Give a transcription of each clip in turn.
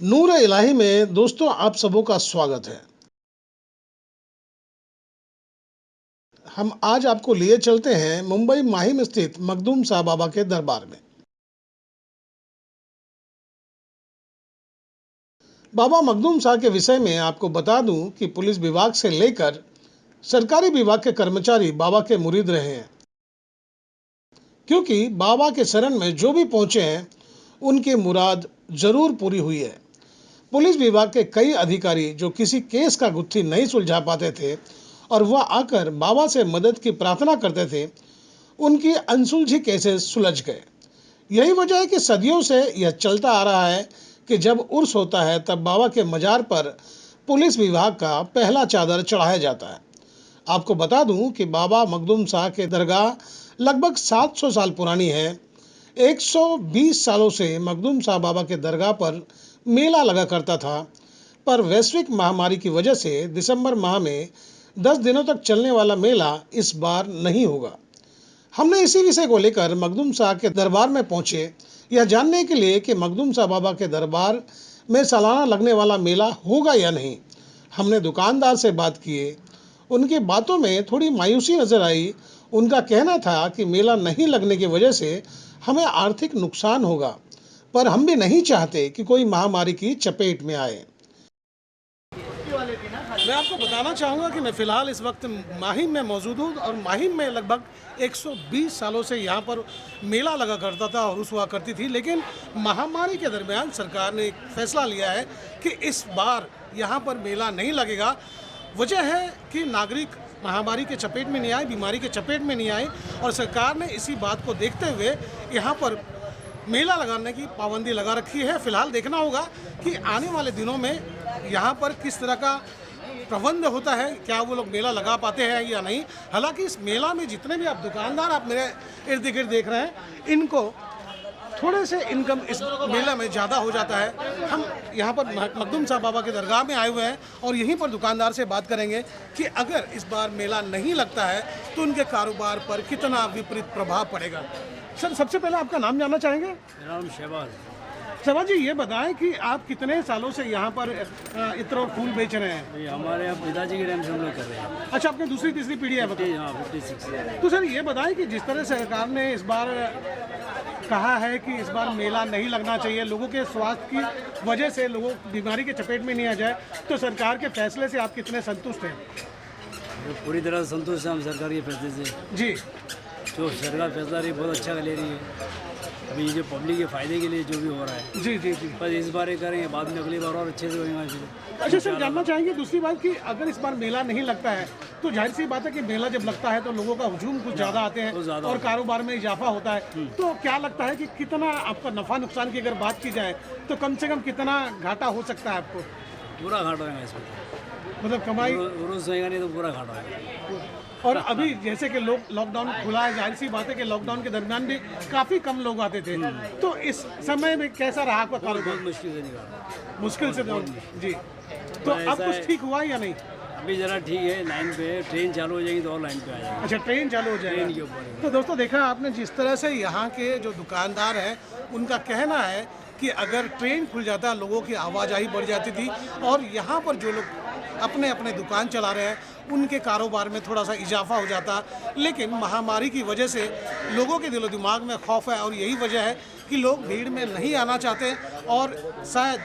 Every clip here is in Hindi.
नूर इलाही में दोस्तों आप सबों का स्वागत है। हम आज आपको लिए चलते हैं मुंबई माहिम स्थित मखदूम साहब बाबा के दरबार में। बाबा मखदूम साहब के विषय में आपको बता दूं कि पुलिस विभाग से लेकर सरकारी विभाग के कर्मचारी बाबा के मुरीद रहे हैं, क्योंकि बाबा के शरण में जो भी पहुंचे हैं उनकी मुराद जरूर पूरी हुई है। पुलिस विभाग के कई अधिकारी जो किसी केस का गुत्थी नहीं सुलझा पाते थे और वह आकर बाबा से मदद की प्रार्थना करते थे, उनकी अनसुलझी केसेस सुलझ गए। यही वजह है कि सदियों से यह चलता आ रहा है कि जब उर्स होता है तब बाबा के मजार पर पुलिस विभाग का पहला चादर चढ़ाया जाता है। आपको बता दूं कि बाबा मखदूम साहब के दरगाह लगभग 700 साल पुरानी है। 120 सालों से मखदूम साहब बाबा के दरगाह पर मेला लगा करता था, पर वैश्विक महामारी की वजह से दिसंबर माह में 10 दिनों तक चलने वाला मेला इस बार नहीं होगा। हमने इसी विषय को लेकर मखदूम साहब के दरबार में पहुंचे, यह जानने के लिए कि मखदूम साहब बाबा के दरबार में सालाना लगने वाला मेला होगा या नहीं। हमने दुकानदार से बात किए, उनकी बातों में थोड़ी मायूसी नजर आई। उनका कहना था कि मेला नहीं लगने की वजह से हमें आर्थिक नुकसान होगा, पर हम भी नहीं चाहते कि कोई महामारी की चपेट में आए। मैं आपको बताना चाहूँगा कि मैं फ़िलहाल इस वक्त माहिम में मौजूद हूँ और माहिम में लगभग 120 सालों से यहाँ पर मेला लगा करता था और उर्स हुआ करती थी, लेकिन महामारी के दरमियान सरकार ने एक फैसला लिया है कि इस बार यहाँ पर मेला नहीं लगेगा। वजह है कि नागरिक महामारी के चपेट में नहीं आए, बीमारी के चपेट में नहीं आए, और सरकार ने इसी बात को देखते हुए यहाँ पर मेला लगाने की पाबंदी लगा रखी है। फिलहाल देखना होगा कि आने वाले दिनों में यहाँ पर किस तरह का प्रबंध होता है, क्या वो लोग मेला लगा पाते हैं या नहीं। हालांकि इस मेला में जितने भी आप दुकानदार आप मेरे इर्द गिर्द देख रहे हैं, इनको थोड़े से इनकम इस मेला में ज़्यादा हो जाता है। हम यहाँ पर मखदूम साहब बाबा के दरगाह में आए हुए हैं और यहीं पर दुकानदार से बात करेंगे कि अगर इस बार मेला नहीं लगता है तो उनके कारोबार पर कितना विपरीत प्रभाव पड़ेगा। सर, सबसे पहले आपका नाम जानना चाहेंगे? मेरा नाम शहबाज। शहबाज जी, ये बताएं कि आप कितने सालों से यहाँ पर इत्र और फूल बेच रहे हैं? ये हमारे यहाँ पिताजी के टाइम से हम लोग कर रहे हैं। अच्छा, आपने दूसरी तीसरी पीढ़ी है? 56। तो सर ये बताएं कि जिस तरह सरकार ने इस बार कहा है कि इस बार मेला नहीं लगना चाहिए, लोगों के स्वास्थ्य की वजह से लोगों बीमारी के चपेट में नहीं आ जाए, तो सरकार के फैसले से आप कितने संतुष्ट हैं? पूरी तरह संतुष्ट हैं हम सरकार के फैसले से जी। जो सरकार फैसला रही बहुत अच्छा ले रही है। अभी ये जो पब्लिक के फायदे के लिए जो भी हो रहा है जी जी जी, बस इस बार ये करेंगे, बाद में अगली बार और अच्छे से होगा। अच्छा सर, जानना चाहेंगे दूसरी बात कि अगर इस बार मेला नहीं लगता है तो जाहिर सी बात है कि मेला जब लगता है तो लोगों का हुजूम कुछ ज़्यादा आते हैं और कारोबार में इजाफा होता है। तो क्या लगता है कि कितना आपका नफ़ा नुकसान की अगर बात की जाए तो कम से कम कितना घाटा हो सकता है आपको? पूरा घाटा होगा इसमें, मतलब कमाई रोज होएगा नहीं तो पूरा घाटा होगा। और अभी जैसे कि लोग लॉकडाउन खुला है, जाहिर सी बात है कि लॉकडाउन के दरमियान भी काफ़ी कम लोग आते थे, तो इस समय में कैसा रहा आपका कारोबार? बहुत मुश्किल से निकाला, मुश्किल से जी। तो अब कुछ ठीक हुआ या नहीं? अभी जरा ठीक है, लाइन पे है, ट्रेन चालू हो जाएगी तो और लाइन पे आ जाएगी। अच्छा, ट्रेन चालू हो जाएगी ट्रेन के ऊपर। तो दोस्तों देखा आपने जिस तरह से यहाँ के जो दुकानदार हैं उनका कहना है कि अगर ट्रेन खुल जाता लोगों की आवाजाही बढ़ जाती थी और यहाँ पर जो लोग अपने अपने दुकान चला रहे हैं उनके कारोबार में थोड़ा सा इजाफा हो जाता। लेकिन महामारी की वजह से लोगों के दिलो दिमाग में खौफ है और यही वजह है कि लोग भीड़ में नहीं आना चाहते। और शायद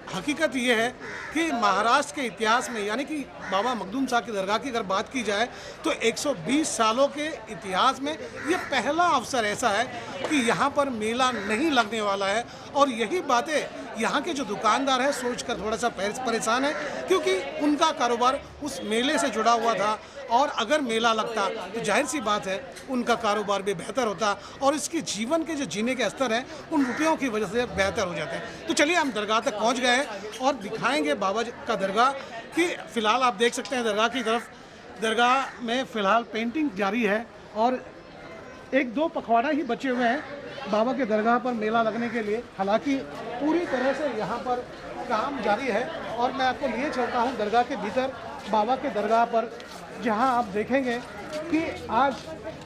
हकीकत ये है कि महाराष्ट्र के इतिहास में यानी कि बाबा मखदूम साहब की दरगाह की अगर बात की जाए तो 120 सालों के इतिहास में ये पहला अवसर ऐसा है कि यहाँ पर मेला नहीं लगने वाला है। और यही बातें यहाँ के जो दुकानदार हैं सोचकर थोड़ा सा परेशान है, क्योंकि उनका कारोबार उस मेले से जुड़ा हुआ था और अगर मेला लगता तो जाहिर सी बात है उनका कारोबार भी बेहतर होता और इसके जीवन के जो जीने के स्तर हैं उन रुपयों की वजह से बेहतर हो जाते हैं। तो चलिए हम दरगाह तक पहुंच गए हैं और दिखाएंगे बाबा का दरगाह कि फ़िलहाल आप देख सकते हैं दरगाह की तरफ। दरगाह में फ़िलहाल पेंटिंग जारी है और एक दो पखवाड़ा ही बचे हुए हैं बाबा के दरगाह पर मेला लगने के लिए। हालांकि पूरी तरह से यहाँ पर काम जारी है और मैं आपको लिए चलता हूँ दरगाह के भीतर बाबा के दरगाह पर, जहाँ आप देखेंगे कि आज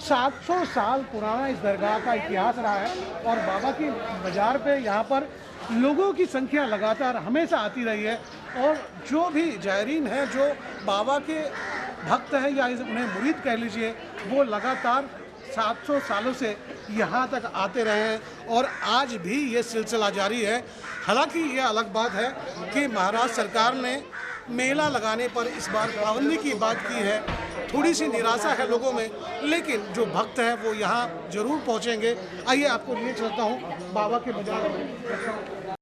700 साल पुराना इस दरगाह का इतिहास रहा है और बाबा की मज़ार पे यहाँ पर लोगों की संख्या लगातार हमेशा आती रही है। और जो भी जायरीन हैं, जो बाबा के भक्त हैं या उन्हें मुरीद कह लीजिए, वो लगातार 700 सालों से यहाँ तक आते रहे हैं और आज भी ये सिलसिला जारी है। हालांकि ये अलग बात है कि महाराष्ट्र सरकार ने मेला लगाने पर इस बार पाबंदी की बात की है। थोड़ी सी निराशा है लोगों में, लेकिन जो भक्त हैं वो यहाँ जरूर पहुँचेंगे। आइए आपको लिए चलता हूँ बाबा के मज़ार में।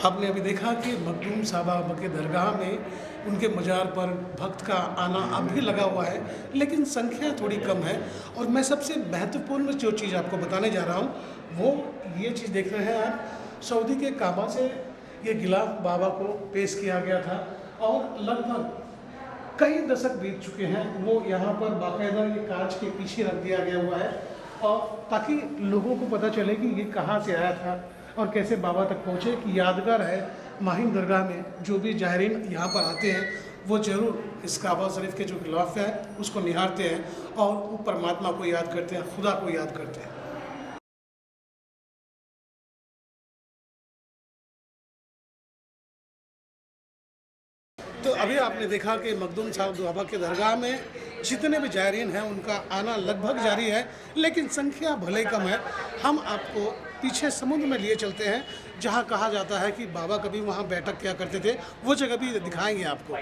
आपने अभी देखा कि मखदूम साहब बाबा के दरगाह में उनके मज़ार पर भक्त का आना अब भी लगा हुआ है, लेकिन संख्या थोड़ी कम है। और मैं सबसे महत्वपूर्ण जो चीज़ आपको बताने जा रहा हूँ वो ये चीज़ देख रहे हैं आप, सऊदी के काबा से ये गिलाफ बाबा को पेश किया गया था और लगभग कई दशक बीत चुके हैं। वो यहाँ पर बाकायदा ये कांच के पीछे रख दिया गया हुआ है और ताकि लोगों को पता चले कि ये कहाँ से आया था और कैसे बाबा तक पहुँचे। कि यादगार है माहिम दरगाह में जो भी जायरीन यहाँ पर आते हैं वो ज़रूर इस काबा शरीफ के जो गिलाफ है उसको निहारते हैं और वो परमात्मा को याद करते हैं, खुदा को याद करते हैं। तो अभी आपने देखा कि मखदूम साहब बाबा के दरगाह में जितने भी जायरीन हैं उनका आना लगभग जारी है, लेकिन संख्या भले कम है। हम आपको पीछे समुद्र में लिए चलते हैं जहां कहा जाता है कि बाबा कभी वहां बैठक किया करते थे, वो जगह भी दिखाएंगे आपको।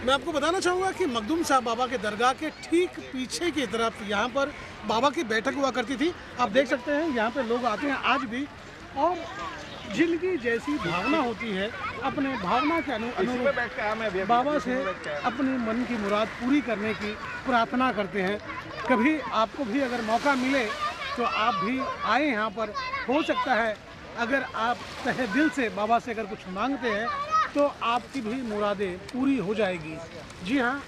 मैं आपको बताना चाहूँगा कि मखदूम साहब बाबा के दरगाह के ठीक पीछे की तरफ यहाँ पर बाबा की बैठक हुआ करती थी। आप देख सकते हैं यहाँ पे लोग आते हैं आज भी और जिनकी जैसी भावना होती है अपने भावना के अनुरूप बाबा से अपनी मन की मुराद पूरी करने की प्रार्थना करते हैं। कभी आपको भी अगर मौका मिले तो आप भी आए यहाँ पर। हो सकता है अगर आप तहे दिल से बाबा से अगर कुछ मांगते हैं तो आपकी भी मुरादें पूरी हो जाएगी। जी हाँ,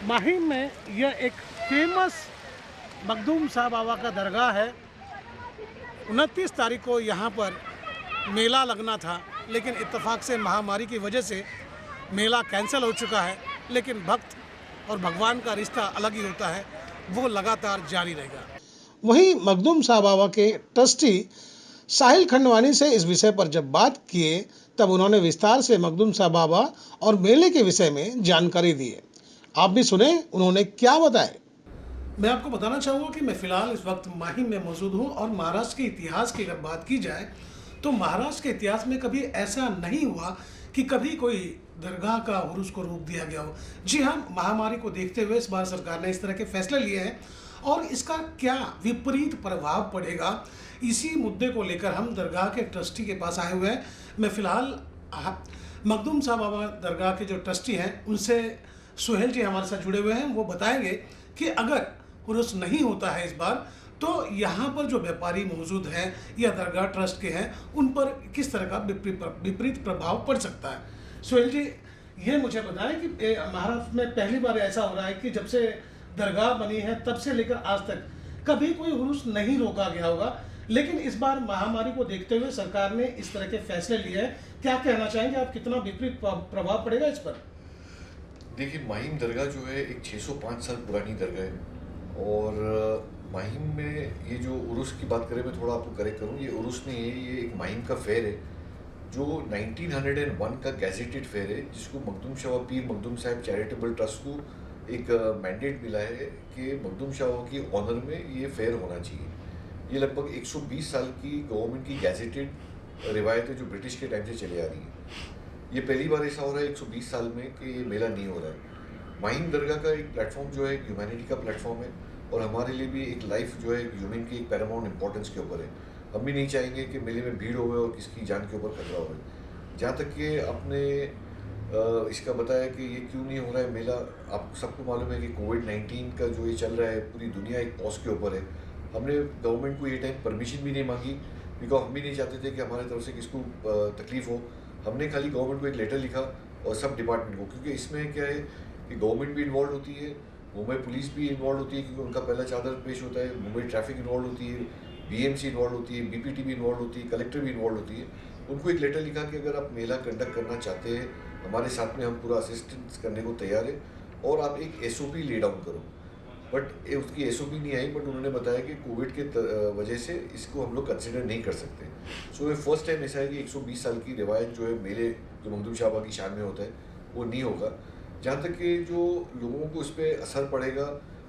माहिम में यह एक फेमस मखदूम साहब बाबा का दरगाह है। 29 तारीख को यहाँ पर मेला लगना था, लेकिन इत्तेफाक से महामारी की वजह से मेला कैंसिल हो चुका है। लेकिन भक्त और भगवान का रिश्ता अलग ही होता है, वो लगातार जारी रहेगा। वहीं मखदूम साहब बाबा के ट्रस्टी साहिल खंडवानी से इस विषय पर जब बात किए तब उन्होंने विस्तार से मखदूम साहब बाबा और मेले के विषय में जानकारी दी है। आप भी सुने उन्होंने क्या बताया। मैं आपको बताना चाहूँगा कि मैं फ़िलहाल इस वक्त माहिम में मौजूद हूँ और महाराष्ट्र के इतिहास की अगर बात की जाए तो महाराष्ट्र के इतिहास में कभी ऐसा नहीं हुआ कि कभी कोई दरगाह का उर्स को रोक दिया गया हो। जी हाँ, महामारी को देखते हुए इस बार सरकार ने इस तरह के फैसले लिए हैं और इसका क्या विपरीत प्रभाव पड़ेगा, इसी मुद्दे को लेकर हम दरगाह के ट्रस्टी के पास आए हुए हैं। मैं फ़िलहाल मखदूम साहब बाबा दरगाह के जो ट्रस्टी हैं उनसे सुहेल जी हमारे साथ जुड़े हुए हैं। वो बताएंगे कि अगर उर्स नहीं होता है इस बार तो यहाँ पर जो व्यापारी मौजूद हैं या दरगाह ट्रस्ट के हैं उन पर किस तरह का विपरीत प्रभाव पड़ सकता है। सुहेल जी, ये मुझे बताएं कि महाराष्ट्र में पहली बार ऐसा हो रहा है कि जब से दरगाह बनी है तब से लेकर आज तक कभी कोई उर्स नहीं रोका गया होगा, लेकिन इस बार महामारी को देखते हुए सरकार ने इस तरह के फैसले लिए हैं। क्या कहना चाहेंगे आप, कितना विपरीत प्रभाव पड़ेगा इस पर? देखिए, माहिम दरगाह जो है एक 605 साल पुरानी दरगाह है और माहिम में ये जो उर्स की बात करें, मैं थोड़ा आपको करेक्ट करूँ, ये उर्स नहीं है, ये एक माहिम का फेयर है जो 1901 का गैजेटेड फेयर है, जिसको मखदूम शाह पीर मखदूम साहब चैरिटेबल ट्रस्ट को एक मैंडेट मिला है कि मखदूम शाह की ऑनर में ये फेयर होना चाहिए। ये लगभग 120 साल की गवर्नमेंट की गैजेटेड रिवायत है जो ब्रिटिश के टाइम से चली आ रही है। ये पहली बार ऐसा हो रहा है 120 साल में कि ये मेला नहीं हो रहा है। माहिम दरगाह का एक प्लेटफॉर्म जो है ह्यूमैनिटी का प्लेटफॉर्म है और हमारे लिए भी एक लाइफ जो है ह्यूमन की एक पैरामाउंट इंपॉर्टेंस के ऊपर है। हम भी नहीं चाहेंगे कि मेले में भीड़ हो और किसकी जान के ऊपर खतरा हो। जहाँ तक कि आपने इसका बताया कि ये क्यों नहीं हो रहा है मेला, आप सबको मालूम है कि कोविड-19 का जो ये चल रहा है पूरी दुनिया एक पॉज के ऊपर है। हमने गवर्नमेंट को ये टाइम परमिशन भी नहीं मांगी बिकॉज हम भी नहीं चाहते थे कि हमारे तरफ से किसको तकलीफ हो। हमने खाली गवर्नमेंट को एक लेटर लिखा और सब डिपार्टमेंट को, क्योंकि इसमें क्या है कि गवर्नमेंट भी इन्वॉल्व होती है, मुंबई पुलिस भी इन्वॉल्व होती है क्योंकि उनका पहला चादर पेश होता है, मुंबई ट्रैफिक इन्वॉल्व होती है, बीएमसी इन्वॉल्व होती है, बीपीटी भी इन्वॉल्व होती है, कलेक्टर भी इन्वॉल्व होती है। उनको एक लेटर लिखा कि अगर आप मेला कंडक्ट करना चाहते हैं हमारे साथ में, हम पूरा असिस्टेंस करने को तैयार है और आप एक एसओपी ले डाउन करो। बट उसकी एसओपी नहीं आई, बट उन्होंने बताया कि कोविड के वजह से इसको हम लोग कंसिडर नहीं कर सकते। सो ये फर्स्ट टाइम ऐसा है कि 120 साल की रिवायत जो है मेले जो मखदूम शाह बाबा की शान में होता है वो नहीं होगा। जहाँ तक कि जो लोगों को इस पर असर पड़ेगा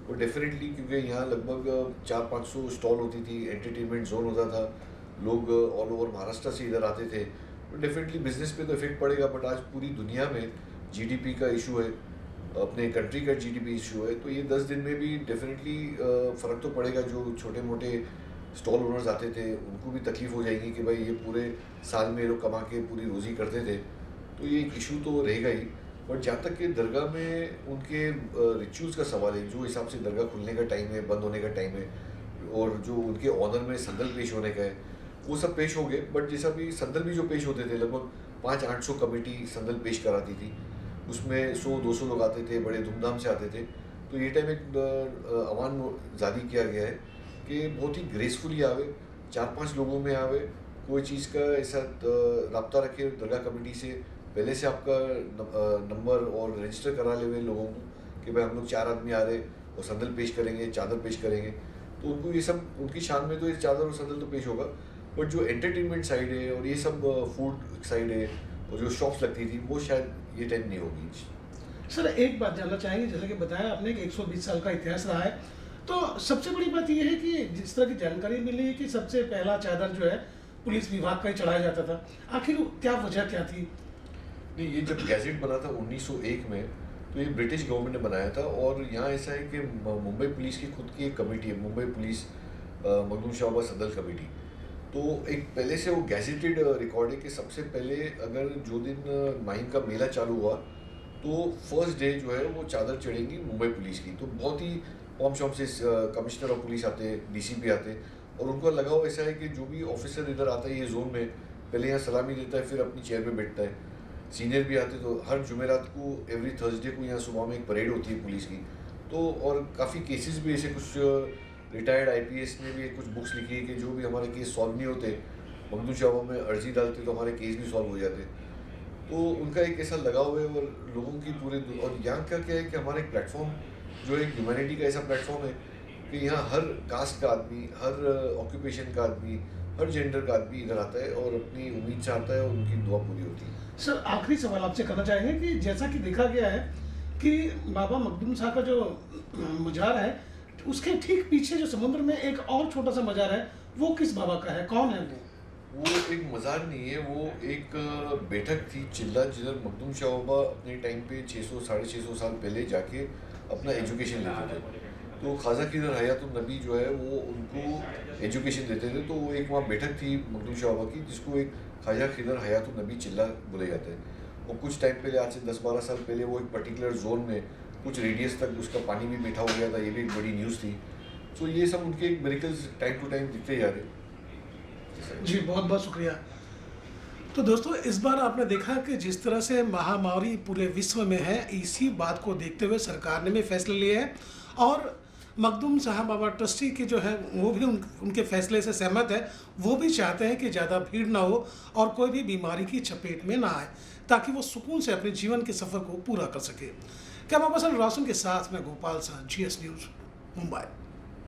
वो डेफिनेटली, क्योंकि यहाँ लगभग 400-500 स्टॉल होती थी, एंटरटेनमेंट जोन होता था, लोग ऑल ओवर महाराष्ट्र से इधर आते थे, तो डेफिनेटली बिजनेस पे तो इफेक्ट पड़ेगा। बट आज पूरी दुनिया में जीडीपी का इशू है, अपने कंट्री का जीडीपी इशू है, तो ये 10 दिन में भी डेफिनेटली फ़र्क तो पड़ेगा। जो छोटे मोटे स्टॉल ओनर्स आते थे उनको भी तकलीफ हो जाएगी कि भाई ये पूरे साल में लोग कमा के पूरी रोज़ी करते थे, तो ये एक इशू तो रहेगा ही। बट जहाँ तक कि दरगाह में उनके रिचुअल्स का सवाल है, जो हिसाब से दरगाह खुलने का टाइम है, बंद होने का टाइम है, और जो उनके ऑनर में संदल पेश होने का है, वो सब पेश हो गए। बट जैसा भी संदल भी जो पेश होते थे, लगभग 500-800 कमेटी संदल पेश कराती थी, उसमें 100-200 लोग आते थे, बड़े धूमधाम से आते थे। तो ये टाइम एक अवान जारी किया गया है कि बहुत ही ग्रेसफुली आवे, 4-5 लोगों में आवे, कोई चीज़ का ऐसा रब्ता रखे दरगाह कमेटी से, पहले से आपका नंबर और रजिस्टर करा ले हुए लोगों को कि भाई हम लोग 4 आदमी आ रहे और संदल पेश करेंगे, चादर पेश करेंगे। तो उनको ये सब उनकी शान में तो ये चादर और संदल तो पेश होगा, बट जो एंटरटेनमेंट साइड है और ये सब फूड साइड है और जो शॉप्स लगती थी वो शायद ये टाइम नहीं होगी। सर एक बात जानना चाहेंगे, जैसे कि बताया आपने कि 120 साल का इतिहास रहा है, तो सबसे बड़ी बात यह है कि जिस तरह की जानकारी मिली है कि सबसे पहला चादर जो है पुलिस विभाग का ही चढ़ाया जाता था, आखिर क्या वजह क्या थी? नहीं, ये जब गैजेट बना था 1901 में, तो ये ब्रिटिश गवर्नमेंट ने बनाया था। और यहाँ ऐसा है कि मुंबई पुलिस की खुद की एक कमेटी है, मुंबई पुलिस मखदूम शाह बाबा संदल कमेटी। तो एक पहले से वो गैजेटेड रिकॉर्ड है कि सबसे पहले अगर जो दिन माहिम का मेला चालू हुआ तो फर्स्ट डे जो है वो चादर चढ़ेंगी मुंबई पुलिस की। तो बहुत ही पॉम शॉम से कमिश्नर ऑफ पुलिस आते हैं, डीसीपी आते हैं, और उनका लगाव ऐसा है कि जो भी ऑफिसर इधर आता है ये जोन में, पहले यहाँ सलामी देता है, फिर अपनी चेयर पे बैठता है। सीनियर भी आते, तो हर जुमेरात को एवरी थर्सडे को यहाँ सुबह में एक परेड होती है पुलिस की। तो और काफ़ी केसेस भी ऐसे, कुछ रिटायर्ड आईपीएस ने भी कुछ बुक्स लिखी है कि जो भी हमारे केस सॉल्व नहीं होते, मखदूम शाह बाबा में अर्जी डालते तो हमारे केस भी सॉल्व हो जाते। तो उनका एक ऐसा लगाव है और लोगों की पूरे। और यहाँ का क्या है कि हमारा एक प्लेटफॉर्म जो एक ह्यूमैनिटी का ऐसा प्लेटफॉर्म है कि यहाँ हर कास्ट का आदमी, हर ऑक्यूपेशन का आदमी, हर जेंडर का आदमी इधर आता है और अपनी उम्मीद से आता है और उनकी दुआ पूरी होती है। सर आखिरी सवाल आपसे करना चाहेंगे कि जैसा कि देखा गया है कि बाबा मखदूम शाह का जो मज़ार है, उसके ठीक पीछे जो समुद्र में एक और छोटा सा मज़ार है, वो किस बाबा का है, कौन है वो? एक मज़ार नहीं है, वो एक बैठक थी चिल्ला, जिधर मखदूम शाह बाबा अपने टाइम पे 600-650 साल पहले जाके अपना एजुकेशन लेते थे। तो ख्वाजा खिदर हयातुन नबी जो है वो उनको एजुकेशन देते थे। तो वो एक वहाँ बैठक थी मखदूम शाह बाबा की, जिसको एक ख्वाजा खिदर हयातुन नबी चिल्ला बोले जाते हैं। और कुछ टाइम पहले, आज से 10-12 साल पहले, वो एक पर्टिकुलर जोन में कुछ रेडियस तक उसका पानी भी मीठा हो गया था, ये भी एक बड़ी न्यूज़ थी। तो ये सब उनके एक मिरेकल्स टाइम टू टाइम दिखते जा रहे। जी बहुत बहुत शुक्रिया। तो दोस्तों इस बार आपने देखा कि जिस तरह से महामारी पूरे विश्व में है, इसी बात को देखते हुए सरकार ने भी फैसले लिए हैं और मखदूम शाह बाबा ट्रस्टी के जो है वो भी उनके फैसले से सहमत है। वो भी चाहते हैं कि ज़्यादा भीड़ ना हो और कोई भी बीमारी की चपेट में ना आए, ताकि वो सुकून से अपने जीवन के सफ़र को पूरा कर सके। कैमरा पर्सन रोशन के साथ मैं गोपाल शाह, GS न्यूज़, मुंबई।